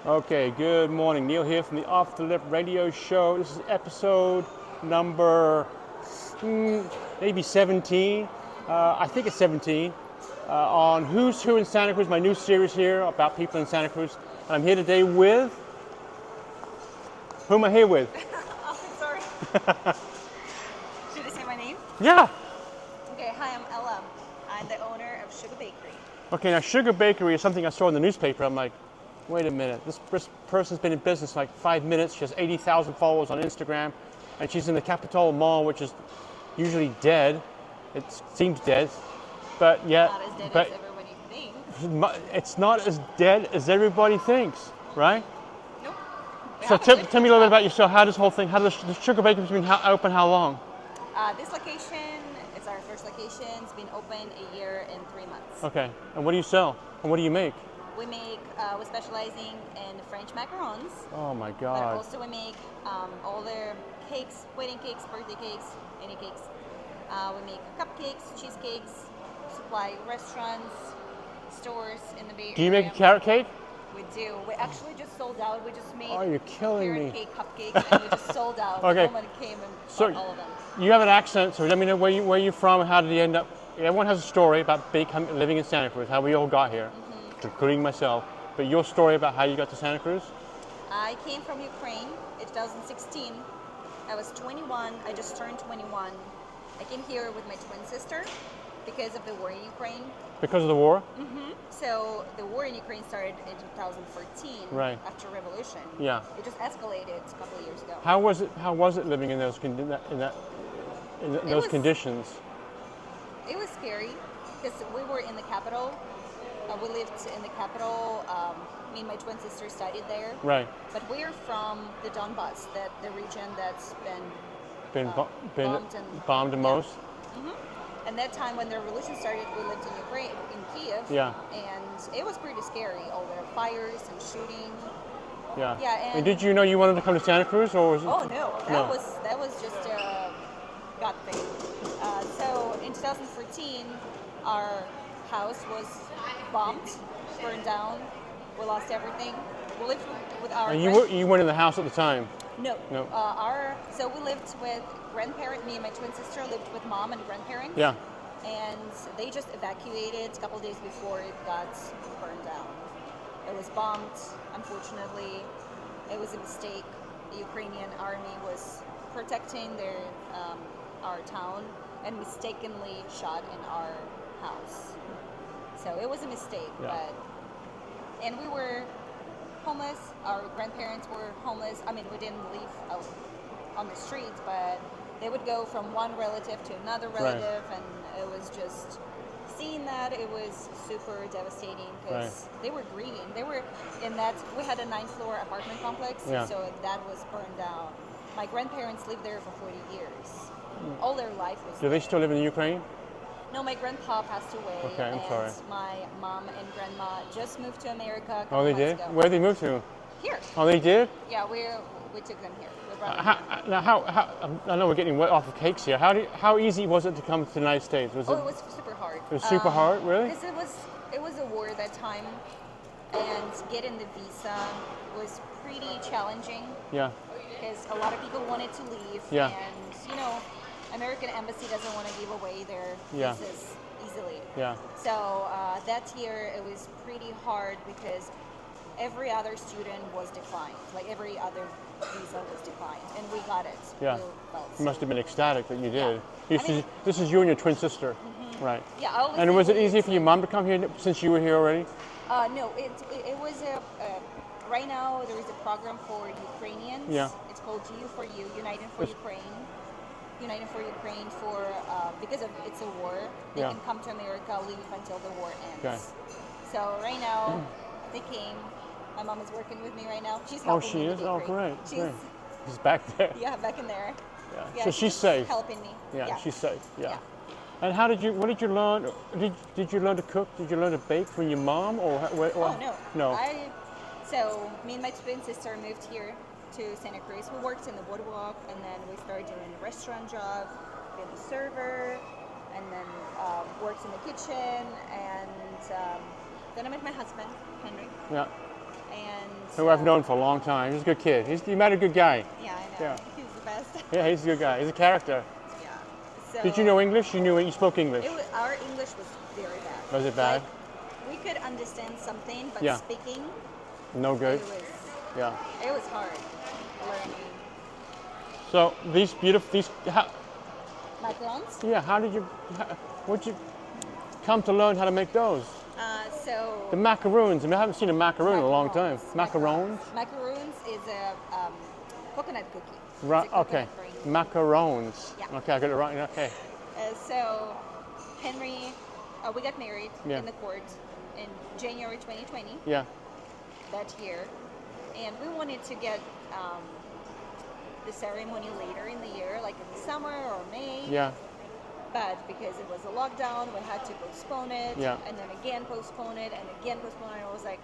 Okay, good morning. Neil here from the Off the Lip Radio Show. This is episode number maybe 17. I think it's 17 on Who's Who in Santa Cruz, my new series here about people in Santa Cruz. And I'm here today with. Who am I here with? Oh, sorry. Should I say my name? Yeah. Okay, hi, I'm Ela. I'm the owner of Sugar Bakery. Okay, now Sugar Bakery is something I saw in the newspaper. I'm like, wait a minute. This person's been in business like 5 minutes. She has 80,000 followers on Instagram, and she's in the Capitola Mall, which is usually dead. It seems dead, but yeah, Not as dead but as everybody thinks. it's not as dead as everybody thinks, right? Nope. So tell me a little bit about yourself. How does the whole thing? How does the Sugar Bakery been open? How long? This location, it's our first location. It's been open a year and 3 months. Okay, and what do you sell? And what do you make? We're specializing in French macarons. Oh my But God! also we make all the cakes, wedding cakes, birthday cakes, any cakes. We make cupcakes, cheesecakes, supply restaurants, stores in the Bay Area. Do you make a carrot cake? We do. We actually just sold out. We just made Oh, you're killing carrot me. cake cupcakes, and we just sold out. Okay. Someone came and So- bought all of them. You have an accent, so let me know where you're from and how did you end up. Everyone has a story about living in Santa Cruz, how we all got here, including myself. But your story about how you got to Santa Cruz? I came from Ukraine in 2016. I was 21. I just turned 21. I came here with my twin sister because of the war in Ukraine. Because of the war? So the war in Ukraine started in 2014, Right. after revolution. Yeah. It just escalated a couple of years ago. How was it living in those those was- conditions? It was scary because we were in the capital. We lived in the capital. Me and my twin sister studied there. Right. But we're from the Donbass, the region that's Been bombed and bombed the most? And that time when the revolution started, we lived in Ukraine, in Kiev. Yeah. And it was pretty scary. All the fires and shooting. Yeah. Yeah, and- did you know you wanted to come to Santa Cruz, or was it? Oh no, No. that was just a God thing. So in 2014, our house was bombed, burned down. We lost everything. We lived with our. And you weren't in the house at the time? No. No. So we lived with grandparents. Me and my twin sister lived with mom and grandparents. Yeah. And they just evacuated a couple days before it got burned down. It was bombed, unfortunately. It was a mistake. The Ukrainian army was protecting our town and mistakenly shot in our house. So it was a mistake, Yeah. and we were homeless. Our grandparents were homeless. I mean, we didn't live out on the streets, but they would go from one relative to another relative, and it was just seeing that. It was super devastating because they were grieving. They were in that. We had a 9th-floor apartment complex, Yeah. so that was burned down. My grandparents lived there for 40 years. All their life was. Do they still live in Ukraine? No, my grandpa passed away. Okay, I'm and sorry. my mom and grandma just moved to America a couple Oh, they months did? ago. Where did they move to? Here. Oh, they did? Yeah, we took them here. We brought them How, here. now, I know we're getting way off of cakes here. How easy was it to come to the United States? Was Oh, it? it was super hard. It was super hard, really? Because it was a war at that time, and getting the visa was pretty challenging Yeah. because a lot of people wanted to leave. Yeah. And American embassy doesn't want to give away their Yeah. visas easily. Yeah. So that year it was pretty hard because every other student was declined. Like every other visa was declined, and we got it. Yeah. We felt You must have been ecstatic that you did. Yeah. I mean- This is you and your twin sister, right? Yeah. I always And say was it we- easy for your mom to come here since you were here already? No, it was right now there is a program for Ukrainians. Yeah. It's called U4U, United for Ukraine. United for Ukraine for because of it's a war. They Yeah. can come to America, live until the war ends. Okay. So right now they came. My mom is working with me right now. She's Oh, helping she me in is? the Oh, bakery. great. She's Great. She's back there. yeah, back in there. Yeah. Yeah, So she's safe. helping me. Yeah, she's safe. Yeah. Yeah. And what did you learn? Did you learn to cook? Did you learn to bake from your mom or Oh no. No. So me and my twin sister moved here to Santa Cruz. We worked in the boardwalk, and then we started doing a restaurant job, being a server, and then worked in the kitchen. And then I met my husband, Henry, Yeah. and who I've known for a long time. He's a good kid. You met a good guy. Yeah, I know. Yeah. He's the best. Yeah, he's a good guy. He's a character. Yeah. So Did you know English? You spoke English. our English was very bad. Was it bad? Like, we could understand something, but Yeah. speaking, No good. Yeah. it was hard learning. So these beautiful Macarons. yeah. What'd you come to learn how to make those? So The macaroons. I mean, I haven't seen a macaroon in a long time. Macarons. Macaroons is a coconut cookie. Right. It's a Okay. coconut cream. Macarons. Yeah. Okay, I got it right. Okay. So Henry, we got married Yeah. in the court in January 2020 Yeah. that year, and we wanted to get the ceremony later in the year, like in the summer or May. Yeah. But because it was a lockdown, we had to postpone it, Yeah. and then again postpone it, and again postpone it. I was like,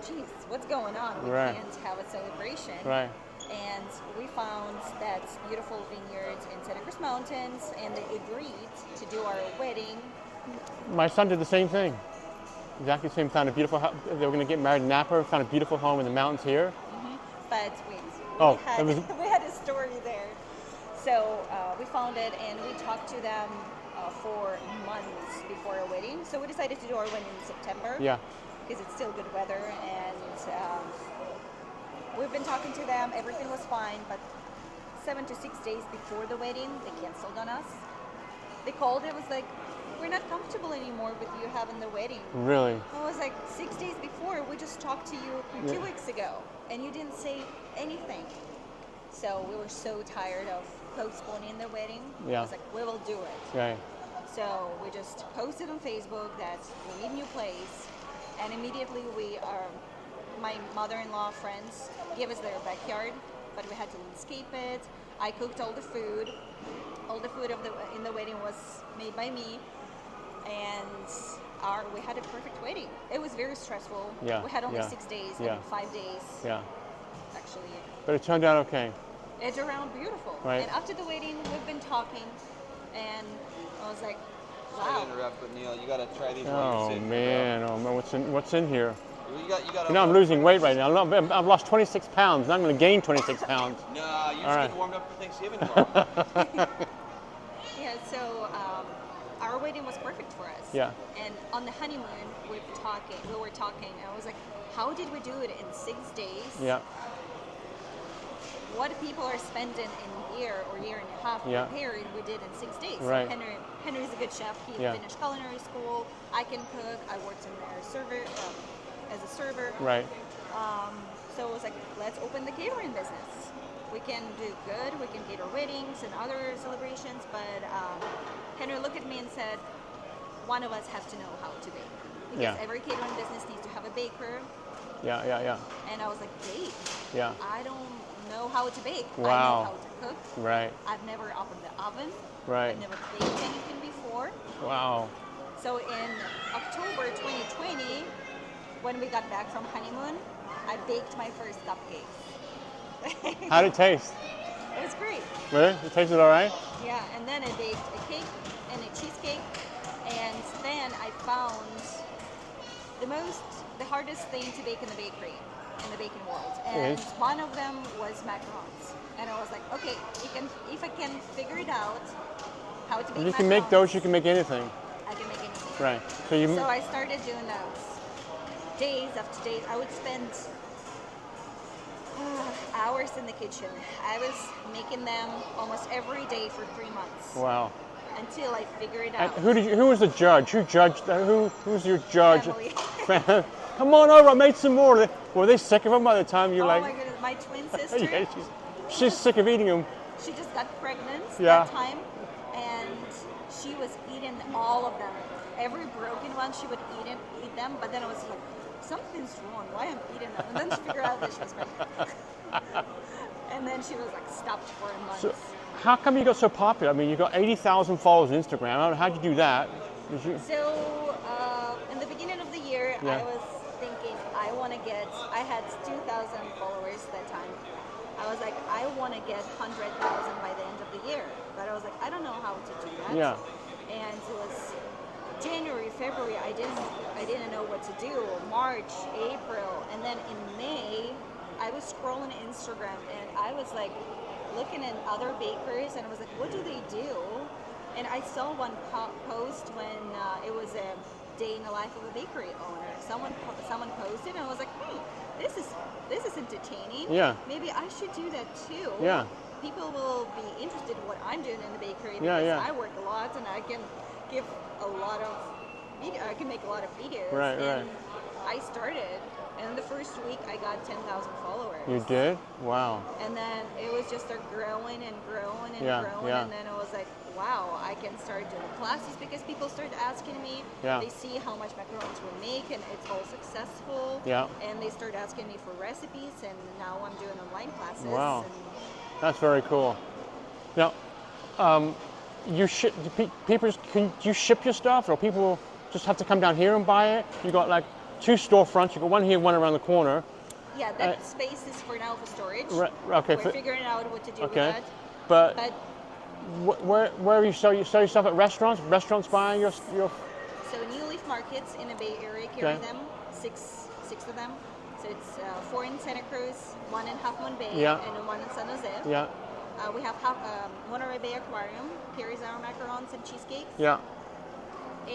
geez, what's going on? We Right. can't have a celebration. Right. And we found that beautiful vineyard in Santa Cruz Mountains, and they agreed to do our wedding. My son did the same thing. Exactly the same. Found a beautiful. They were going to get married in Napa. Found a beautiful home in the mountains here. But wait, Oh, we had, it was- we had a story there. So we found it, and we talked to them for months before our wedding. So we decided to do our wedding in September. Yeah. Because it's still good weather, and we've been talking to them. Everything was fine, but 7 to 6 days before the wedding, they canceled on us. They called. It was like, we're not comfortable anymore with you having the wedding. Really. I was like, 6 days before, we just talked to you 2 weeks ago, and you didn't say anything. So we were so tired of postponing the wedding. Yeah. I was like, we will do it. Right. So we just posted on Facebook that we need a new place, and immediately my mother-in-law friends gave us their backyard, but we had to landscape it. I cooked all the food. All the food in the wedding was made by me, and we had a perfect wedding. It was very stressful. Yeah, We had only yeah, 6 days, yeah. 5 days Yeah. actually. But it turned out okay. It's around beautiful. Right. And after the wedding, we've been talking, and I was like, Sorry wow. to interrupt, but Neil, you gotta try these while Oh you're sitting. man. Oh man. What's in here? Bro. You got. You know, I'm losing weight right now. I've lost 26 pounds. Now I'm going to gain 26 pounds. No, you're All just right. getting warmed up for Thanksgiving tomorrow. Yeah, so our wedding was perfect for us. Yeah. And on the honeymoon, we were talking, and I was like, how did we do it in 6 days? Yeah. What people are spending in a year or year and a half Yeah. preparing, we did in 6 days. Right. Henry's a good chef. He Yeah. finished culinary school. I can cook. I worked in their as a server. Right. So it was like, let's open the catering business. We can do good. We can cater weddings and other celebrations. But Henry looked at me and said, one of us has to know how to bake. Because Yeah. every catering business needs to have a baker. Yeah. Yeah. Yeah. And I was like, bake? Yeah. I don't know how to bake. I Wow. know how to cook. Right. I've never opened the oven. Right. I've never baked anything before. Wow. So in October 2020, when we got back from honeymoon, I baked my first cupcake. How did it taste? It was great. Really? It tasted all right? Yeah, and then I baked a cake and a cheesecake, and then I found the hardest thing to bake in the bakery, in the baking world, and Yes. one of them was macarons. And I was like, okay, if I can figure it out how to bake If you can make macarons, those, you can make anything. I can make anything. Right. So you. So I started doing those days after days. I would spend hours in the kitchen. I was making them almost every day for 3 months Wow. until I figured it And out. who was the judge? Who judged? Who's your judge? Family. Come on over. I made some more. Were they sick of them by the time you Oh like? my goodness, my twin sister, Yeah, she's sick of eating them. she just got pregnant Yeah. that time, and she was eating all of them. Every broken one, she would eat them, but then I was like, something's wrong. Why am I eating them? And then she figured out that she was pregnant. And then she was like stopped for a month. So, how come you got so popular? I mean, you got 80,000 followers on Instagram. I don't know, how'd you do that? Did you? So in the beginning of the year, Yeah. I was thinking I had 2,000 followers that time. I was like, I want to get 100,000 by the end of the year. But I was like, I don't know how to do that. Yeah. And it was January, February, I didn't know what to do. March, April, and then in May, was scrolling Instagram and I was like looking at other bakers and I was like, what do they do? And I saw one post when it was a day in the life of a bakery owner. Someone posted and I was like, this is entertaining. Yeah. Maybe I should do that too. Yeah. People will be interested in what I'm doing in the bakery because Yeah, yeah. I work a lot and I can give a lot of I can make a lot of videos. Right, and right. I started, and in the first week I got 10,000 followers. You did? Wow. And then it was just growing and growing and Yeah, growing, yeah. and then it was like, wow, I can start doing classes because people started asking me. Yeah. They see how much macarons we make, and it's all successful. Yeah. And they start asking me for recipes, and now I'm doing online classes. Wow. And That's very cool. Now, you ship people. Can you ship your stuff, or people just have to come down here and buy it? You got like 2 storefronts. You got one here, one around the corner. yeah, that space is for now for storage. Okay. We're figuring out what to do with Okay. that. But But where you sell your stuff at restaurants? Restaurants buying your so New Leaf Markets in the Bay Area carry Okay. them, six of them. So it's 4 in Santa Cruz, 1 in Half Moon Bay, Yeah. and 1 in San Jose. Yeah. We have Monterey Bay Aquarium carries our macarons and cheesecakes, Yeah.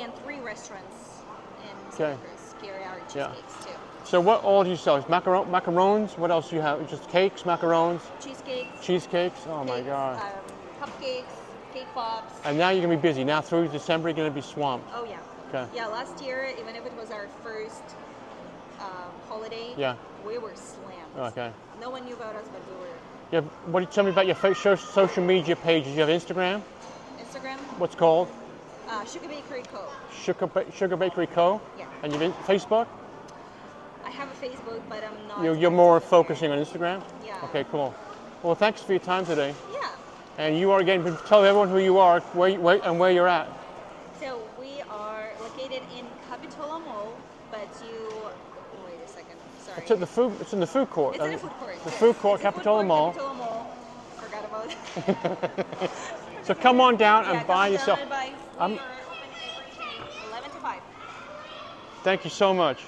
and 3 restaurants in Okay. Santa Cruz carry our Yeah. cheesecakes too. So what all do you sell? Macarons? What else do you have? Just cakes, macarons, Cheesecakes, cheesecakes? Oh my cakes, God. Cupcakes, cake pops. And now you're gonna be busy. Now through December, you're gonna be swamped. Oh yeah. Okay. Yeah, last year, even if it was our first holiday, Yeah. we were slammed. Okay. No one knew about us, but we were. Yeah. What do you tell me about your social media pages? You have Instagram. Instagram, What's called? Sugar Bakery Co. Sugar Bakery Co. Yeah. And you've Facebook. I have a Facebook, but I'm not. You're more focusing on Instagram. Yeah. Okay. Cool. Well, thanks for your time today. Yeah. And you are again. Tell everyone who you are, and where you're at. So we are located in Capitola Mall, but you. Wait a second. Sorry. It's at the food. It's in the food court. It's in the food court. The yes. food court, It's a food Capitola court, Mall. Capitola Mall. Forgot about it. So come on down Yeah, and come buy on yourself. down and buy. I'm- We are open every day, 11 to 5. Thank you so much.